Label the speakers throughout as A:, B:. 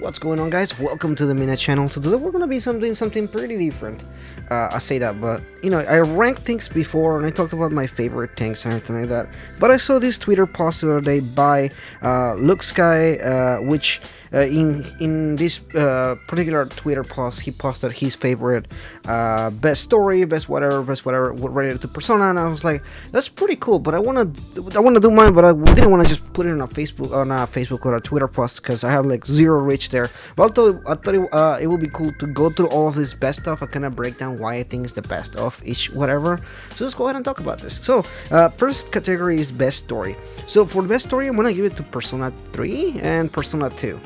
A: What's going on, guys? Welcome to the Mina channel. So today we're gonna be something pretty different. I say that, but I ranked things before and I talked about my favorite things and everything like that. But I saw this Twitter post the other day by Luke Sky, which in this particular Twitter post he posted his favorite best story, best whatever related to Persona, and I was like, that's pretty cool. But I wanna do mine, but I didn't want to just put it on a Facebook or a Twitter post because I have like zero reach there. But I thought it would be cool to go through all of this best stuff. I kind of break down why I think is the best of each whatever. So let's go ahead and talk about this. So first category is best story. So for the best story, I'm gonna give it to Persona 3 and Persona 2.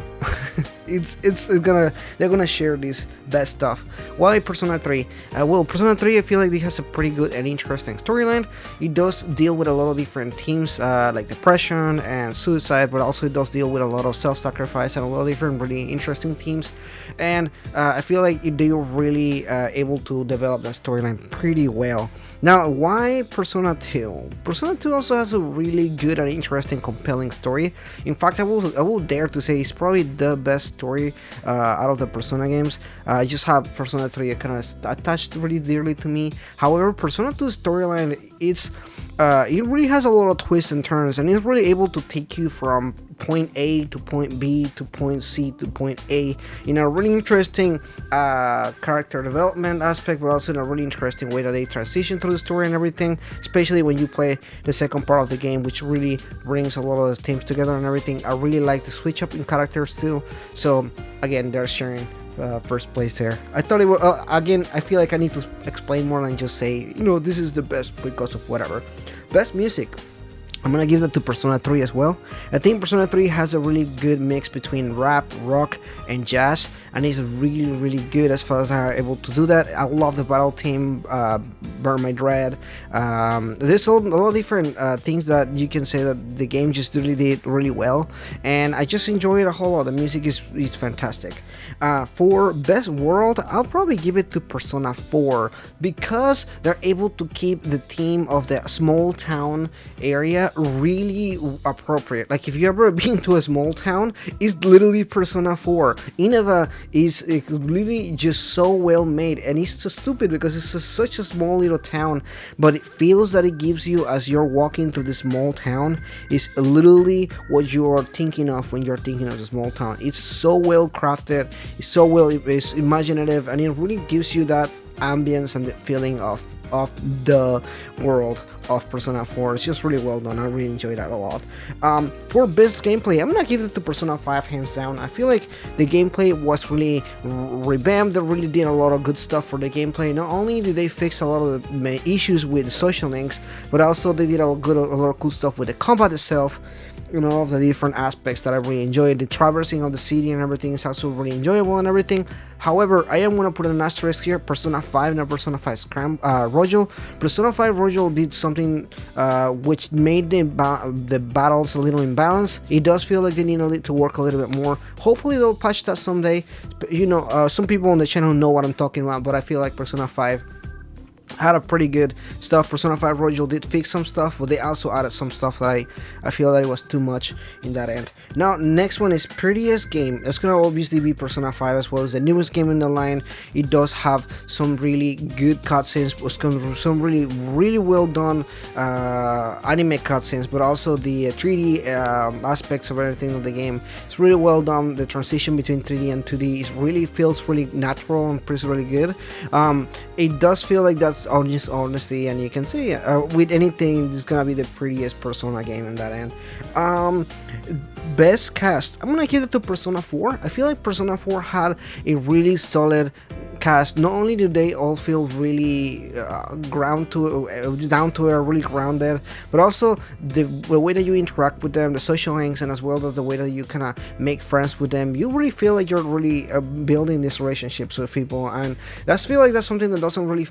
A: They're gonna share this best stuff. Why Persona 3? Well, Persona 3, I feel like it has a pretty good and interesting storyline. It does deal with a lot of different themes like depression and suicide, but also it does deal with a lot of self-sacrifice and a lot of different really interesting themes. And I feel like they were really able to develop that storyline pretty well. Now, why Persona 2? Persona 2 also has a really good and interesting, compelling story. In fact, I will dare to say it's probably the best story out of the Persona games. I just have Persona 3 kind of attached really dearly to me. However, Persona 2's storyline, it really has a lot of twists and turns, and it's really able to take you from point A to point B to point C to point A in a really interesting character development aspect, but also in a really interesting way that they transition through the story and everything, especially when you play the second part of the game, which really brings a lot of those themes together and everything. I really like the switch up in characters too. So again, they're sharing first place there. I thought it was again, I feel like I need to explain more than just say, this is the best because of whatever. Best music, I'm gonna give that to Persona 3 as well. I think Persona 3 has a really good mix between rap, rock, and jazz, and it's really good as far as how they're able to do that. I love the battle theme, Burn My Dread. There's a lot of different things that you can say that the game just really did really well, and I just enjoy it a whole lot. The music is fantastic. For best world, I'll probably give it to Persona 4 because they're able to keep the theme of the small town area really appropriate. Like if you ever been to a small town, it's literally Persona 4. Innova is really just so well made, and it's so stupid because it's such a small little town, but it feels that it gives you as you're walking through the small town is literally what you're thinking of when you're thinking of the small town. It's so well crafted, it's imaginative, and it really gives you that ambience and the feeling of the world of Persona 4. It's just really well done. I really enjoy that a lot. For best gameplay, I'm gonna give it to Persona 5 hands down. I feel like the gameplay was really revamped. They really did a lot of good stuff for the gameplay. Not only did they fix a lot of the issues with the social links, but also they did a lot of cool stuff with the combat itself. Of the different aspects that I really enjoyed. The traversing of the city and everything is also really enjoyable and everything. However, I am going to put an asterisk here. Persona 5, not Persona 5 Royal. Persona 5 Royal did something which made the battles a little imbalanced. It does feel like they need to work a little bit more. Hopefully they'll patch that someday. Some people on the channel know what I'm talking about, but I feel like Persona 5 had a pretty good stuff. Persona 5 Royal did fix some stuff, but they also added some stuff that I feel that it was too much in that end. Now, next one is prettiest game. It's gonna obviously be Persona 5 as well as the newest game in the line. It does have some really good cutscenes, some really well done anime cutscenes, but also the 3D aspects of everything of the game. It's really well done. The transition between 3D and 2D feels really natural and feels really good. It does feel like that's honestly, and you can see with anything, this is gonna be the prettiest Persona game in that end. Best cast, I'm gonna give it to Persona 4. I feel like Persona 4 had a really solid cast. Not only do they all feel really down to earth, really grounded, but also the way that you interact with them, the social links, and as well as the way that you kind of make friends with them. You really feel like you're really building these relationships with people, and I feel like that's something that doesn't really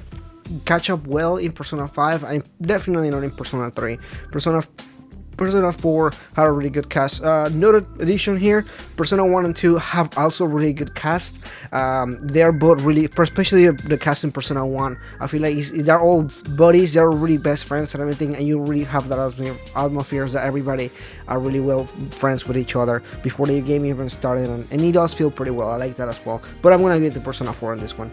A: catch up well in Persona 5, and definitely not in Persona 3. Persona Persona 4 had a really good cast. Noted addition here, Persona 1 and 2 have also really good cast. They're both really, especially the cast in Persona 1. I feel like they're all buddies, they're really best friends and everything, and you really have that atmosphere that everybody are really well friends with each other before the game even started, and it does feel pretty well. I like that as well. But I'm gonna give it to Persona 4 on this one.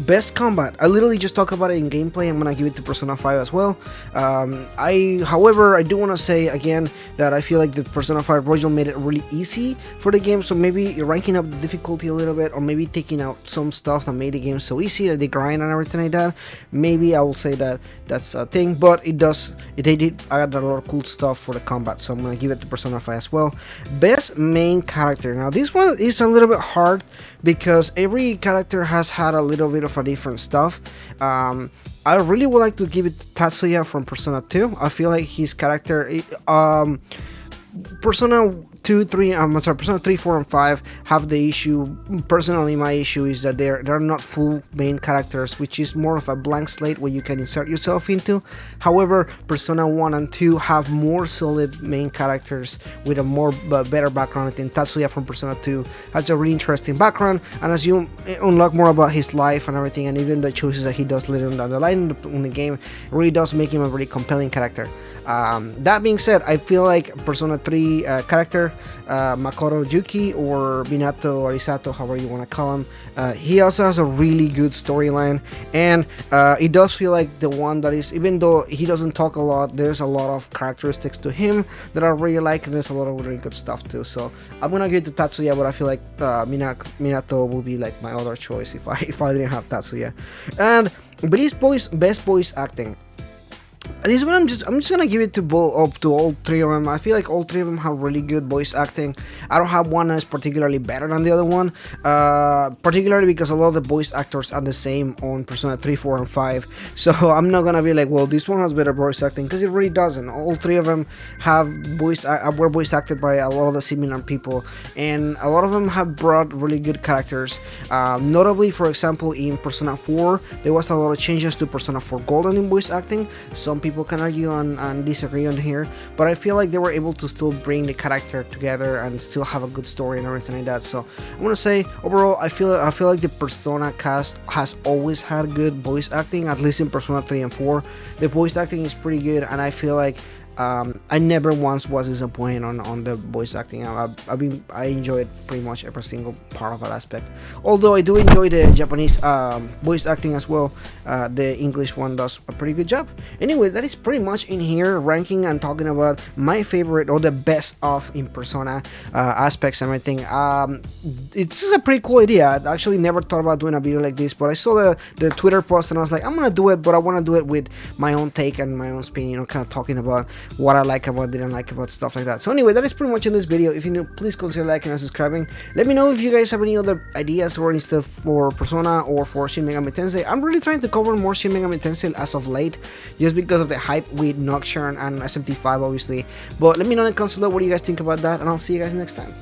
A: Best combat, I literally just talk about it in gameplay. I'm gonna give it to Persona 5 as well. However, I do want to say again that I feel like the Persona 5 Royal made it really easy for the game, so maybe ranking up the difficulty a little bit, or maybe taking out some stuff that made the game so easy that they grind and everything like that. Maybe I will say that that's a thing, but they did add a lot of cool stuff for the combat, so I'm gonna give it to Persona 5 as well. Best main character, now this one is a little bit hard because every character has had a little bit of a different stuff. I really would like to give it to Tatsuya from Persona 2. I feel like his character, Persona 2, 3, Persona 3, 4, and 5 have the issue. Personally, my issue is that they're not full main characters, which is more of a blank slate where you can insert yourself into. However, Persona 1 and 2 have more solid main characters with a more better background. I think Tatsuya from Persona 2 has a really interesting background, and as you unlock more about his life and everything, and even the choices that he does later down the line in the game, it really does make him a really compelling character. That being said, I feel like Persona 3 character, Makoto Yuki or Minato Arisato, however you want to call him, he also has a really good storyline, and it does feel like the one that is, even though he doesn't talk a lot, there's a lot of characteristics to him that I really like, and there's a lot of really good stuff too. So I'm gonna give it to Tatsuya, but I feel like Minato will be like my other choice if I didn't have Tatsuya. And best voice acting. This one I'm just gonna give it to all three of them. I feel like all three of them have really good voice acting. I don't have one that's particularly better than the other one, particularly because a lot of the voice actors are the same on Persona 3, 4, and 5. So I'm not gonna be like, well, this one has better voice acting, because it really doesn't. All three of them were voice acted by a lot of the similar people, and a lot of them have brought really good characters. Notably, for example, in Persona 4, there was a lot of changes to Persona 4 Golden in voice acting. Some people can argue and disagree on here, but I feel like they were able to still bring the character together and still have a good story and everything like that. So I want to say overall, I feel like the Persona cast has always had good voice acting, at least in Persona 3 and 4. The voice acting is pretty good, and I feel like I never once was disappointed on the voice acting. I enjoyed pretty much every single part of that aspect. Although I do enjoy the Japanese voice acting as well. The English one does a pretty good job. Anyway, that is pretty much in here ranking and talking about my favorite or the best of in Persona aspects and everything. It's just a pretty cool idea. I actually never thought about doing a video like this, but I saw the Twitter post and I was like, I'm gonna do it, but I want to do it with my own take and my own spin, you know, kind of talking about what I like about, didn't like about, stuff like that. So anyway, that is pretty much in this video. If you're new, please consider liking and subscribing. Let me know if you guys have any other ideas or any stuff for Persona or for Shin Megami Tensei. I'm really trying to cover more Shin Megami Tensei as of late, just because of the hype with Nocturne and SMT5 obviously. But let me know in the comments below what you guys think about that, and I'll see you guys next time.